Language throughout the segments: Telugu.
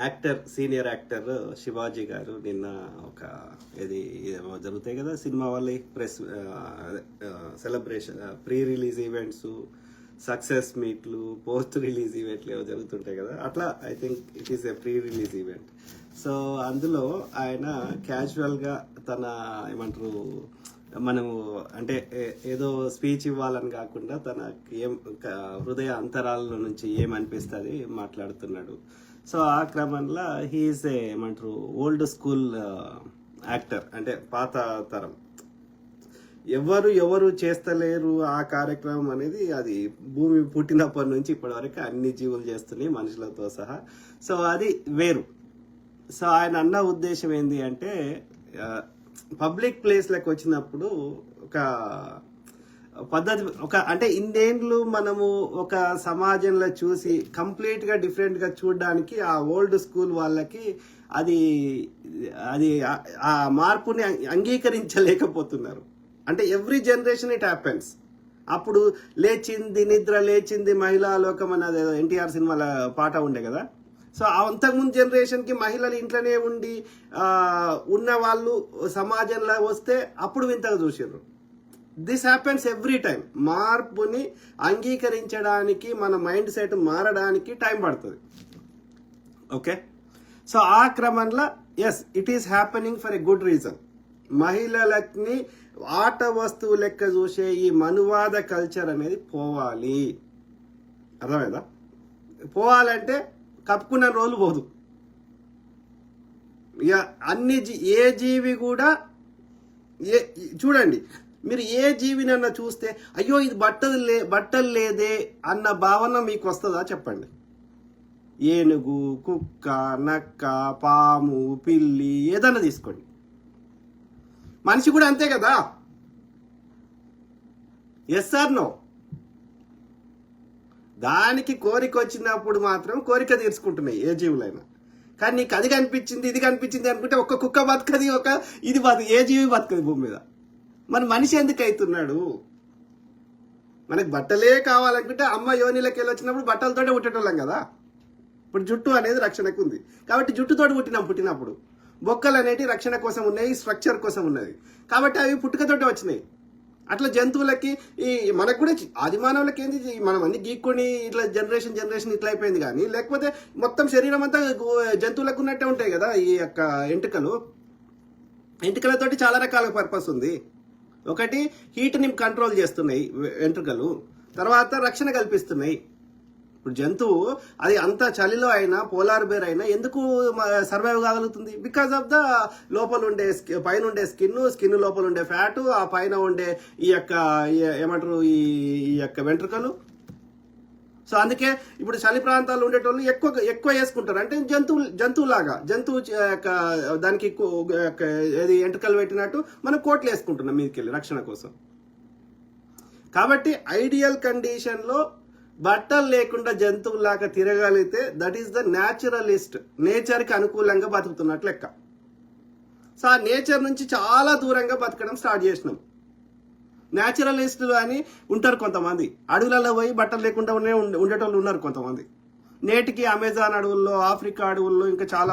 యాక్టర్, సీనియర్ యాక్టర్ శివాజీ గారు నిన్న ఒక ఇది జరుగుతాయి కదా సినిమా వాళ్ళ press celebration, pre release events, success మీట్లు, పోస్ట్ రిలీజ్ ఈవెంట్లు ఏవో జరుగుతుంటాయి కదా, అట్లా I think it is a pre release event. So అందులో ఆయన క్యాజువల్గా తన ఏమంటారు మనము అంటే ఏదో స్పీచ్ ఇవ్వాలని కాకుండా తన ఏం హృదయ అంతరాల నుంచి ఏమనిపిస్తుంది మాట్లాడుతున్నాడు. సో ఆ క్రమంలో హీఈస్ ఏమంటారు ఓల్డ్ స్కూల్ యాక్టర్, అంటే పాత తరం. ఎవరు చేస్తలేరు ఆ కార్యక్రమం అనేది, అది భూమి పుట్టినప్పటి నుంచి ఇప్పటి వరకు అన్ని జీవులు చేస్తున్నాయి మనుషులతో సహా. సో అది వేరు. సో ఆయన అన్న ఉద్దేశం ఏంటి అంటే పబ్లిక్ ప్లేస్లకు వచ్చినప్పుడు ఒక పద్ధతి, అంటే ఇన్నేండ్లు మనము ఒక సమాజంలో చూసి కంప్లీట్గా డిఫరెంట్గా చూడడానికి ఆ ఓల్డ్ స్కూల్ వాళ్ళకి అది అది ఆ మార్పుని అంగీకరించలేకపోతున్నారు. అంటే ఎవ్రీ జనరేషన్ ఇట్ హ్యాపెన్స్. అప్పుడు లేచింది నిద్ర లేచింది మహిళా లోకం అన్నది ఎన్టీఆర్ సినిమాల పాట ఉండే కదా. సో అంతకుముందు జనరేషన్కి మహిళలు ఇంట్లోనే ఉండి ఉన్న వాళ్ళు సమాజంలో వస్తే అప్పుడు వింతగా చూసారు. This happens every time. మార్పుని అంగీకరించడానికి మన మైండ్ సెట్ మారడానికి టైం పడుతుంది. ఓకే, సో ఆ క్రమంలో yes it is happening for a good reason. మహిళలని ఆట వస్తువు లెక్క చూసే ఈ మనువాద కల్చర్ అనేది పోవాలి. అర్థమైందా? పోవాలంటే కప్పుకున్న రోజులు పోదు. ఇక ఏ జీవి కూడా చూడండి, మీరు ఏ జీవినన్నా చూస్తే అయ్యో ఇది బట్టలు లేదే అన్న భావన మీకు వస్తుందా చెప్పండి? ఏనుగు, కుక్క, నక్క, పాము, పిల్లి ఏదన్నా తీసుకోండి. మనిషి కూడా అంతే కదా. Yes or no? దానికి కోరిక వచ్చినప్పుడు మాత్రం కోరిక తీర్చుకుంటున్నాయి ఏ జీవులైనా. కానీ నీకు అది కనిపించింది ఇది కనిపించింది అనుకుంటే ఒక్క కుక్క బతకది, ఇది ఏ జీవి బతకది భూమి మీద. మరి మనిషి ఎందుకు అవుతున్నాడు? మనకి బట్టలే కావాలనుకుంటే అమ్మ యోనిలోకి వెళ్ళి వచ్చినప్పుడు బట్టలతోటే పుట్టేటోళ్ళం కదా. ఇప్పుడు జుట్టు అనేది రక్షణకు ఉంది కాబట్టి జుట్టుతోటి పుట్టినప్పుడు బొక్కలు అనేవి రక్షణ కోసం ఉన్నాయి, స్ట్రక్చర్ కోసం ఉన్నది కాబట్టి అవి పుట్టుకతోటే వచ్చినాయి. అట్లా జంతువులకి మనకు కూడా ఆది మానవులకి ఏంది, మనం అన్ని గీక్కొని ఇట్లా జనరేషన్ ఇట్లా అయిపోయింది. కానీ లేకపోతే మొత్తం శరీరం అంతా జంతువులకు ఉన్నట్టే ఉంటాయి కదా. ఈ యొక్క ఎంటుకలతోటి చాలా రకాల పర్పస్ ఉంది. ఒకటి హీట్ని కంట్రోల్ చేస్తున్నాయి వెంట్రుకలు, తర్వాత రక్షణ కల్పిస్తున్నాయి. ఇప్పుడు జంతువు అది అంత చలిలో అయినా పోలార్ బేర్ అయినా ఎందుకు సర్వైవ్ కాగలుగుతుంది? బికాస్ ఆఫ్ ద లోపల ఉండే పైన ఉండే స్కిన్ లోపల ఉండే ఫ్యాటు, ఆ పైన ఉండే ఈ యొక్క ఏమంటారు ఈ యొక్క వెంట్రుకలు. సో అందుకే ఇప్పుడు చలి ప్రాంతాల్లో ఉండేటోళ్ళు ఎక్కువ వేసుకుంటారు. అంటే జంతువులాగా జంతువు దానికి ఏది ఎంట్రుకలు పెట్టినట్టు మనం కోట్లు వేసుకుంటున్నాం మీదకి వెళ్ళి రక్షణ కోసం. కాబట్టి ఐడియల్ కండిషన్లో బట్టలు లేకుండా జంతువులాగా తిరగలిగితే దట్ ఈస్ ద న్యాచురలిస్ట్, నేచర్కి అనుకూలంగా బతుకుతున్నట్లు లెక్క. సో ఆ నేచర్ నుంచి చాలా దూరంగా బతకడం స్టార్ట్ చేసినాం. న్యాచురలిస్టులు అని ఉంటారు కొంతమంది, అడవులలో పోయి బట్టలు లేకుండా ఉండేటోళ్ళు ఉన్నారు కొంతమంది. నేటికి అమెజాన్ అడవుల్లో, ఆఫ్రికా అడవుల్లో, ఇంకా చాలా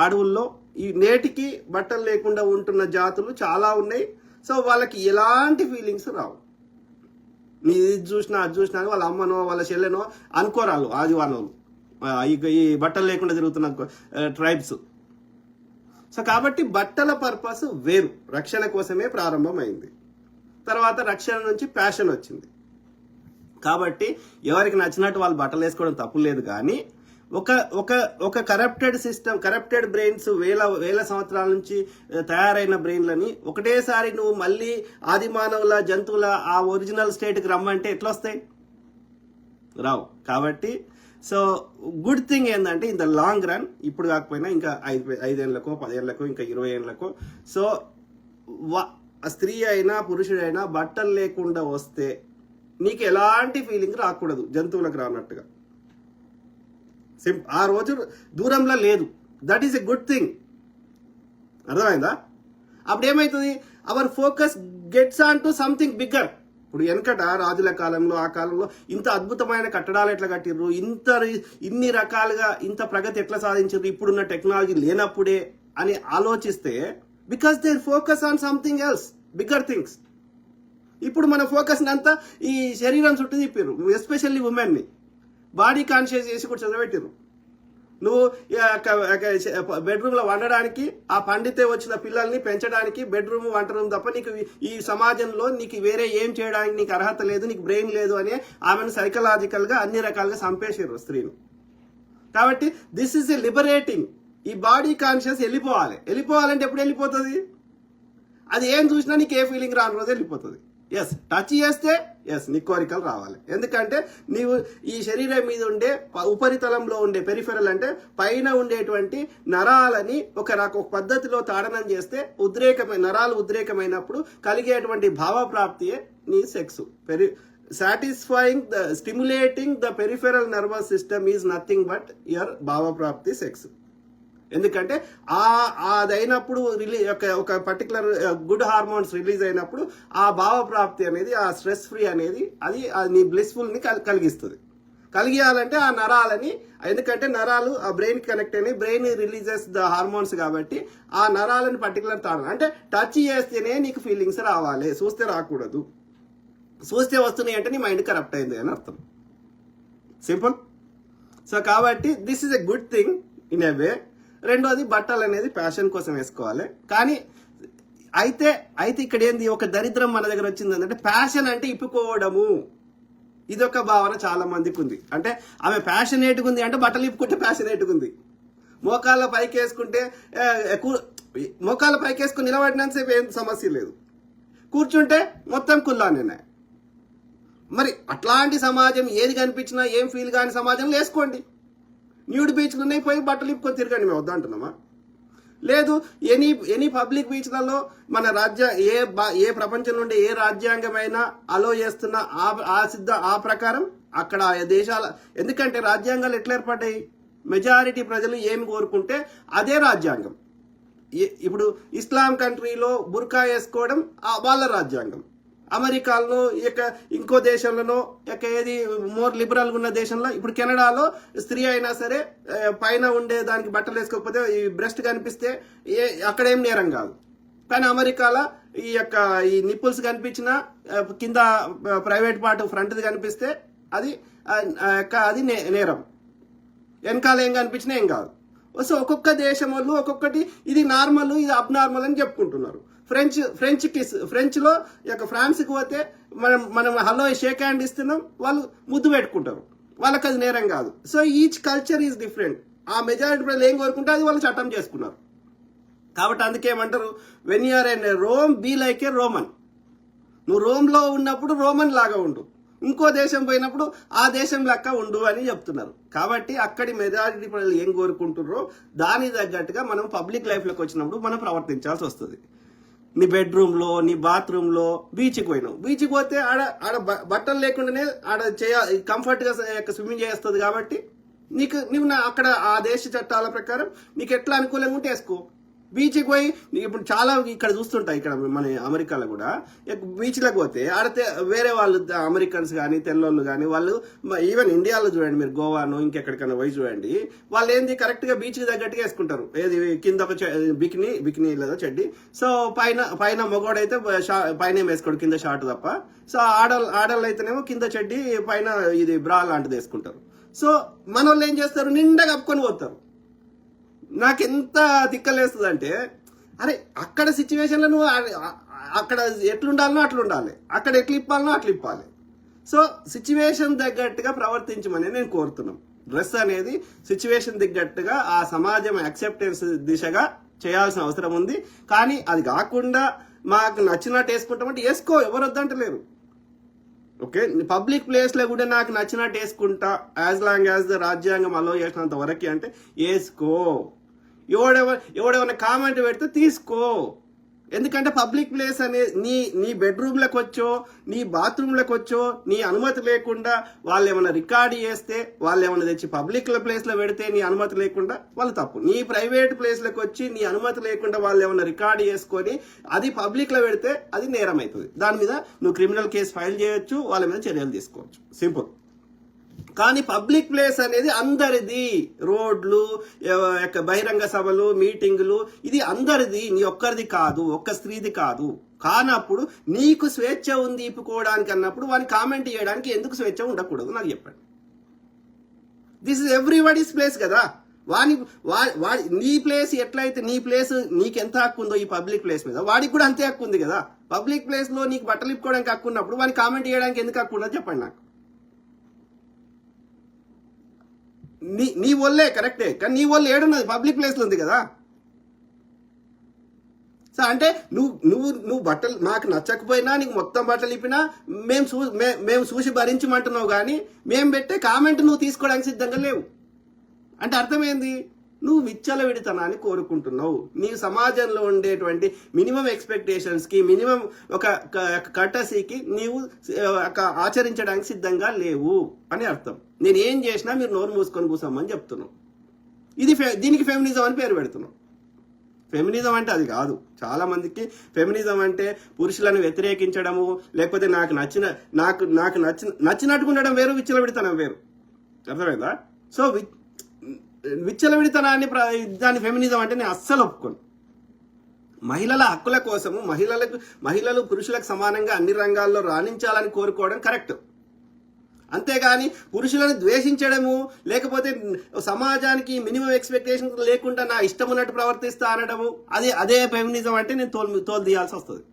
అడవుల్లో ఈ నేటికి బట్టలు లేకుండా ఉంటున్న జాతులు చాలా ఉన్నాయి. సో వాళ్ళకి ఎలాంటి ఫీలింగ్స్ రావు. నీ ఇది చూసినా అది చూసినా వాళ్ళ అమ్మనో వాళ్ళ చెల్లెనో అనుకోరాలు ఆదివానోళ్ళు ఈ బట్టలు లేకుండా తిరుగుతున్న ట్రైబ్స్. సో కాబట్టి బట్టల పర్పస్ వేరు, రక్షణ కోసమే ప్రారంభమైంది. తర్వాత రక్షణ నుంచి ప్యాషన్ వచ్చింది. కాబట్టి ఎవరికి నచ్చినట్టు వాళ్ళు బట్టలు వేసుకోవడం తప్పు లేదు. కానీ ఒక కరప్టెడ్ సిస్టమ్, కరప్టెడ్ బ్రెయిన్స్ వేల సంవత్సరాల నుంచి తయారైన బ్రెయిన్లని ఒకటేసారి నువ్వు మళ్ళీ ఆది మానవుల జంతువుల ఆ ఒరిజినల్ స్టేట్కి రమ్మంటే ఎట్లా వస్తాయి? రావు. కాబట్టి సో గుడ్ థింగ్ ఏంటంటే ఇన్ ద లాంగ్ రన్, ఇప్పుడు కాకపోయినా ఇంకా 5 ఏళ్ళకో 10 ఏళ్ళకో ఇంకా 20 ఏళ్ళకో, సో స్త్రీ అయినా పురుషుడైనా బట్టలు లేకుండా వస్తే నీకు ఎలాంటి ఫీలింగ్ రాకూడదు, జంతువులకు రానట్టుగా. ఆ రోజు దూరంలో లేదు. That is a good thing. అర్థమైందా? అప్పుడు ఏమవుతుంది? Our focus gets on to something bigger. ఇప్పుడు వెనకట రాజుల కాలంలో ఆ కాలంలో ఇంత అద్భుతమైన కట్టడాలు ఎట్లా కట్టిర్రు, ఇన్ని రకాలుగా ఇంత ప్రగతి ఎట్లా సాధించారు ఇప్పుడున్న టెక్నాలజీ లేనప్పుడే అని ఆలోచిస్తే, because they focus on something else, bigger things. ఇప్పుడు మన ఫోకస్ అంతా ఈ శరీరం చుట్టూ తిప్పారు, ఎస్పెషల్లీ ఉమెన్ని బాడీ కాన్షియస్ చేసి కూడా చదివెట్టారు. నువ్వు బెడ్రూమ్లో వండడానికి, ఆ పండితే వచ్చిన పిల్లల్ని పెంచడానికి బెడ్రూమ్ వంట రూమ్ తప్ప నీకు ఈ సమాజంలో నీకు వేరే ఏం చేయడానికి నీకు అర్హత లేదు, నీకు బ్రెయిన్ లేదు అని ఆమెను సైకలాజికల్ గా అన్ని రకాలుగా చంపేసారు స్త్రీని. కాబట్టి దిస్ ఈస్ ఎ లిబరేటింగ్. ఈ బాడీ కాన్షియస్ వెళ్ళిపోవాలంటే ఎప్పుడు వెళ్ళిపోతుంది? అది ఏం చూసినా నీకు ఏ ఫీలింగ్ రాని రోజు వెళ్ళిపోతుంది. ఎస్, టచ్ చేస్తే ఎస్ నీకు కోరికలు రావాలి. ఎందుకంటే నీవు ఈ శరీరం మీద ఉండే ఉపరితలంలో ఉండే పెరిఫెరల్ అంటే పైన ఉండేటువంటి నరాలని ఒక పద్ధతిలో తాడనం చేస్తే నరాలు ఉద్రేకమైనప్పుడు కలిగేటువంటి భావప్రాప్తియే నీ sex. Stimulating the peripheral nervous system is nothing but your భావప్రాప్తి సెక్స్. ఎందుకంటే అదైనప్పుడు ఒక పర్టికులర్ గుడ్ హార్మోన్స్ రిలీజ్ అయినప్పుడు ఆ భావప్రాప్తి అనేది, ఆ స్ట్రెస్ ఫ్రీ అనేది అది నీ బ్లిస్ఫుల్ని కలిగియాలంటే ఆ నరాలని, ఎందుకంటే నరాలు ఆ బ్రెయిన్ కనెక్ట్ అయినాయి, బ్రెయిన్ రిలీజెస్ ద హార్మోన్స్ కాబట్టి ఆ నరాలని పర్టికులర్ అంటే టచ్ చేస్తేనే నీకు ఫీలింగ్స్ రావాలి, చూస్తే రాకూడదు. చూస్తే వస్తున్నాయి అంటే నీ మైండ్ కరప్ట్ అయింది అని అర్థం. సింపుల్. సో కాబట్టి this is a good thing in a way. రెండోది, బట్టలు అనేది ప్యాషన్ కోసం వేసుకోవాలి. కానీ అయితే ఇక్కడ ఏంది, ఒక దరిద్రం మన దగ్గర వచ్చింది అంటే ప్యాషన్ అంటే ఇప్పుకోవడము. ఇదొక భావన చాలా మందికి ఉంది. అంటే ఆమె ప్యాషనేట్గా ఉంది అంటే బట్టలు ఇప్పుకుంటే ప్యాషనేట్గా ఉంది. మోకాళ్ళ పైకి వేసుకుని నిలబడినంతసేపు ఏం సమస్య లేదు, కూర్చుంటే మొత్తం కుల్లానే. మరి అట్లాంటి సమాజం ఏది కనిపించినా ఏం ఫీల్ కాని సమాజంలో వేసుకోండి. న్యూడ్ బీచ్లు ఉన్నాయి, పోయి బట్టలు ఇప్పుకొని తిరగండి. మేము వద్దంటున్నామా? లేదు, ఎనీ పబ్లిక్ బీచ్లలో మన ఏ ప్రపంచం నుండి ఏ రాజ్యాంగమైనా అలో చేస్తున్న ఆ ప్రకారం అక్కడ ఆ దేశాల, ఎందుకంటే రాజ్యాంగాలు ఎట్లా ఏర్పడ్డాయి? మెజారిటీ ప్రజలు ఏమి కోరుకుంటే అదే రాజ్యాంగం. ఇప్పుడు ఇస్లాం కంట్రీలో బుర్కా వేసుకోవడం వాళ్ళ రాజ్యాంగం. అమెరికాలో ఇంకో దేశంలోనో ఏది మోర్ లిబరల్గా ఉన్న దేశంలో, ఇప్పుడు కెనడాలో స్త్రీ అయినా సరే పైన ఉండే దానికి బట్టలు వేసుకోకపోతే ఈ బ్రెస్ట్ కనిపిస్తే అక్కడేం నేరం కాదు. కానీ అమెరికాలో ఈ నిప్పుల్స్ కనిపించినా కింద ప్రైవేట్ పార్ట్ ఫ్రంట్ది కనిపిస్తే అది నేరం. వెనకాల ఏం కనిపించినా ఏం కాదు. సో ఒక్కొక్క దేశం వాళ్ళు ఒక్కొక్కటి ఇది నార్మల్, ఇది అబ్నార్మల్ అని చెప్పుకుంటున్నారు. ఫ్రెంచ్లో ఫ్రాన్స్కి పోతే మనం హలో షేక్ హ్యాండ్ ఇస్తున్నాం, వాళ్ళు ముద్దు పెట్టుకుంటారు, వాళ్ళకి అది నేరం కాదు. So each culture is different. ఆ మెజారిటీ ప్రజలు ఏం కోరుకుంటే అది వాళ్ళు చట్టం చేసుకున్నారు. కాబట్టి అందుకేమంటారు, when you are in Rome be like a Roman. నువ్వు రోమ్లో ఉన్నప్పుడు రోమన్ లాగా ఉండు, ఇంకో దేశం పోయినప్పుడు ఆ దేశం లెక్క ఉండు అని చెప్తున్నారు. కాబట్టి అక్కడి మెజారిటీ ప్రజలు ఏం కోరుకుంటున్నారో దాని తగ్గట్టుగా మనం పబ్లిక్ లైఫ్లోకి వచ్చినప్పుడు మనం ప్రవర్తించాల్సి వస్తుంది. నీ బెడ్రూమ్లో, నీ బాత్రూంలో, బీచ్కి పోయినావు, బీచ్కి పోతే ఆడ బట్టలు లేకుండానే కంఫర్ట్గా స్విమ్మింగ్ చేస్తుంది. కాబట్టి నువ్వు అక్కడ ఆ దేశ చట్టాల ప్రకారం నీకు ఎట్లా అనుకూలంగా ఉంటే వేసుకో. బీచ్కి పోయి ఇప్పుడు చాలా ఇక్కడ చూస్తుంటాయి, ఇక్కడ మన అమెరికాలో కూడా బీచ్లకు పోతే ఆడితే వేరే వాళ్ళు అమెరికన్స్ కానీ తెల్లోళ్ళు కానీ వాళ్ళు, ఈవెన్ ఇండియాలో చూడండి మీరు, గోవాను ఇంకెక్కడికైనా పోయి చూడండి, వాళ్ళు ఏంది కరెక్ట్గా బీచ్కి తగ్గట్టుగా వేసుకుంటారు. ఏది కింద ఒక బికినీ లేదా చెడ్డి. సో పైన మగోడైతే పైన వేసుకోడు, కింద షార్ట్ తప్ప. సో ఆడళ్ళు అయితేనేమో కింద చెడ్డి పైన ఇది బ్రా లాంటిది వేసుకుంటారు. సో మన వాళ్ళు ఏం చేస్తారు, నిండా కప్పుకొని పోతారు. నాకెంత తిక్కలేస్తుంది అంటే, అరే అక్కడ సిచ్యువేషన్లో నువ్వు అక్కడ ఎట్లుండాలనో అట్లుండాలి, అక్కడ ఎట్లు ఇప్పాలనో అట్లా ఇప్పాలి. సో సిచ్యువేషన్ తగ్గట్టుగా ప్రవర్తించమని నేను కోరుతున్నాం. డ్రెస్ అనేది సిచ్యువేషన్ తగ్గట్టుగా ఆ సమాజం యాక్సెప్టెన్స్ దిశగా చేయాల్సిన అవసరం ఉంది. కానీ అది కాకుండా మాకు నచ్చినట్టు వేసుకుంటామంటే వేసుకో, ఎవరు వద్దంటలేరు. ఓకే, పబ్లిక్ ప్లేస్లో కూడా నాకు నచ్చినట్టు వేసుకుంటా, యాజ్ లాంగ్ యాజ్ ద రాజ్యాంగం అలో చేసినంత వరకు అంటే వేసుకో. ఎవడేమైనా కామెంట్ పెడితే తీసుకో, ఎందుకంటే పబ్లిక్ ప్లేస్ అనే నీ బెడ్రూమ్లకు వచ్చో నీ బాత్రూమ్లకు వచ్చో నీ అనుమతి లేకుండా వాళ్ళు ఏమైనా రికార్డ్ చేస్తే, వాళ్ళు ఏమైనా తెచ్చి పబ్లిక్ ప్లేస్లో పెడితే నీ అనుమతి లేకుండా వాళ్ళు తప్పు. నీ ప్రైవేట్ ప్లేస్లకు వచ్చి నీ అనుమతి లేకుండా వాళ్ళు ఏమైనా రికార్డ్ చేసుకొని అది పబ్లిక్లో పెడితే అది నేరం అవుతుంది. దాని మీద నువ్వు క్రిమినల్ కేసు ఫైల్ చేయొచ్చు, వాళ్ళ మీద చర్యలు తీసుకోవచ్చు, సింపుల్. కానీ పబ్లిక్ ప్లేస్ అనేది అందరిది. రోడ్లు, బహిరంగ సభలు, మీటింగులు, ఇది అందరిది, నీ ఒక్కరిది కాదు, ఒక్క స్త్రీది కాదు. కానప్పుడు నీకు స్వేచ్ఛ ఉంది ఇప్పుకోవడానికి అన్నప్పుడు వాడిని కామెంట్ చేయడానికి ఎందుకు స్వేచ్ఛ ఉండకూడదు నాకు చెప్పండి. దిస్ ఇస్ ఎవ్రీబడీస్ ప్లేస్ కదా. నీ ప్లేస్ ఎట్లయితే నీ ప్లేస్ నీకు ఎంత హక్కు ఉందో ఈ పబ్లిక్ ప్లేస్ మీద, వాడికి కూడా అంతే హక్కు ఉంది కదా. పబ్లిక్ ప్లేస్ లో నీకు బట్టలు ఇప్పుకోవడానికి హక్కు ఉన్నప్పుడు వాడిని కామెంట్ చేయడానికి ఎందుకు హక్కు ఉండదు చెప్పండి నాకు. నీ వల్లే కరెక్టే, కానీ నీ వల్ల ఏడున్నది పబ్లిక్ ప్లేస్లో ఉంది కదా. సో అంటే నువ్వు బట్టలు నాకు నచ్చకపోయినా నీకు మొత్తం బట్టలు ఇప్పినా మేము చూసి భరించమంటున్నావు, కానీ మేము పెట్టే కామెంట్ నువ్వు తీసుకోవడానికి సిద్ధంగా లేవు. అంటే అర్థమైంది, నువ్వు విచ్చలవిడితనాన్ని కోరుకుంటున్నావు. నీ సమాజంలో ఉండేటువంటి మినిమం ఎక్స్పెక్టేషన్స్కి, మినిమం ఒక కర్టసీకి నీవు ఆచరించడానికి సిద్ధంగా లేవు అని అర్థం. నేను ఏం చేసినా మీరు నోరు మూసుకొని కూసామని చెప్తున్నావు. దీనికి ఫెమినిజం అని పేరు పెడుతున్నావు. ఫెమినిజం అంటే అది కాదు. చాలా మందికి ఫెమినిజం అంటే పురుషులను వ్యతిరేకించడము, లేకపోతే నాకు నచ్చినట్టుగా ఉండడం వేరు, విచ్చలవిడితనం వేరు. అర్థమైందా? సో విచ్చలవిడితనాన్ని దాని ఫెమినిజం అంటే నేను అస్సలు ఒప్పుకోను. మహిళల హక్కుల కోసము మహిళలు పురుషులకు సమానంగా అన్ని రంగాల్లో రాణించాలని కోరుకోవడం కరెక్ట్. అంతేగాని పురుషులను ద్వేషించడము, లేకపోతే సమాజానికి మినిమం ఎక్స్పెక్టేషన్ లేకుండా నా ఇష్టం ఉన్నట్టు ప్రవర్తిస్తా అనడము, అదే ఫెమినిజం అంటే నేను తోలు తీయాల్సి వస్తుంది.